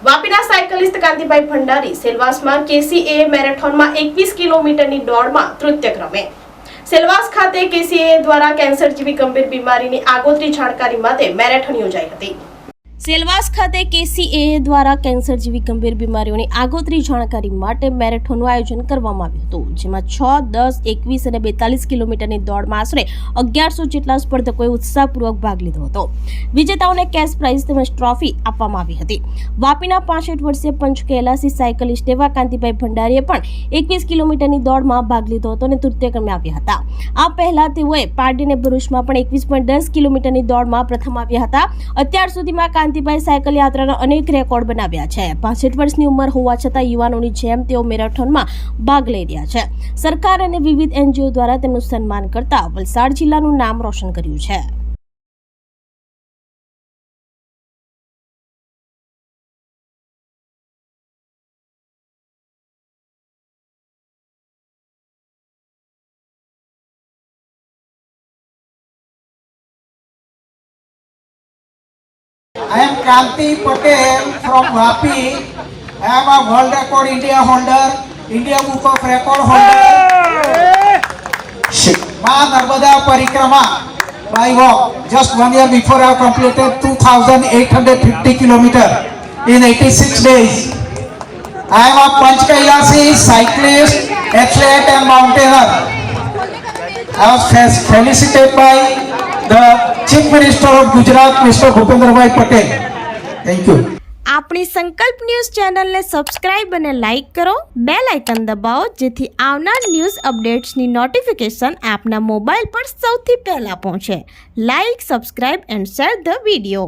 વાપીના cyclist Kantibhai Bhandari સેલવાસમાં KCA મેરેથોનમાં 21 કિલોમીટરની દોડમાં તૃતીય ક્રમે। સેલવાસ ખાતે કેસીએ દ્વારા કેન્સર જેવી ગંભીર બીમારીની આગોતરી જાણકારી માટે મેરેથોન યોજાઈ હતી। સેલવાસ ખાતે કેસીએ દ્વારા કેન્સર જેવી ગંભીર બીમારીઓની આગોતરી જાણકારી માટે મેરેથોનનું આયોજન કરવામાં આવ્યું હતું, જેમાં 6, 10, 21 અને 42 કિલોમીટરની દોડમાં આશરે 1100 જેટલા સ્પર્ધકોએ ઉત્સાહપૂર્વક ભાગ લીધો હતો। વિજેતાઓને કેશ પ્રાઇઝ તેમજ ટ્રોફી આપવામાં આવી હતી। વાપીના 65 વર્ષીય પંચ કૈલાસી સાયકલિસ્ટ એવા કાંતિભાઈ ભંડારીએ પણ 21 કિલોમીટરની દોડમાં ભાગ લીધો હતો અને તૃતીય ક્રમે આવ્યા હતા। આ પહેલા તેઓએ પારડી અને ભરૂચમાં પણ 21.10 કિલોમીટરની દોડમાં પ્રથમ આવ્યા હતા। અત્યાર સુધીમાં કાંતિભાઈ સાયકલ યાત્રાના અનેક રેકોર્ડ બનાવ્યા છે। 65 વર્ષની ઉંમર હોવા છતાં યુવાનોની જેમ તેઓ મેરેથોનમાં ભાગ લઈ રહ્યા છે। સરકાર અને વિવિધ એનજીઓ દ્વારા તેમનું સન્માન કરતા વલસાડ જિલ્લાનું નામ રોશન કર્યું છે। I am Kranti Patel from Vapi. I am a World Record India holder, India Book of Record holder. Ma Narmada Parikrama by walk. Just 1 year before I have completed 2,850 kilometers in 86 days. I am a Panch Kailasi cyclist, athlete and mountaineer. I was felicitated by the Chief Minister of Gujarat, Mr. Bhupendrabhai Patel. Thank you. આપણી સંકલ્પ news ચેનલને subscribe અને like કરો, bell icon દબાવો જેથી આવનાર news અપડેટ્સની notification આપના mobile પર સૌથી પહેલા પહોંચે। Like, subscribe and share the video.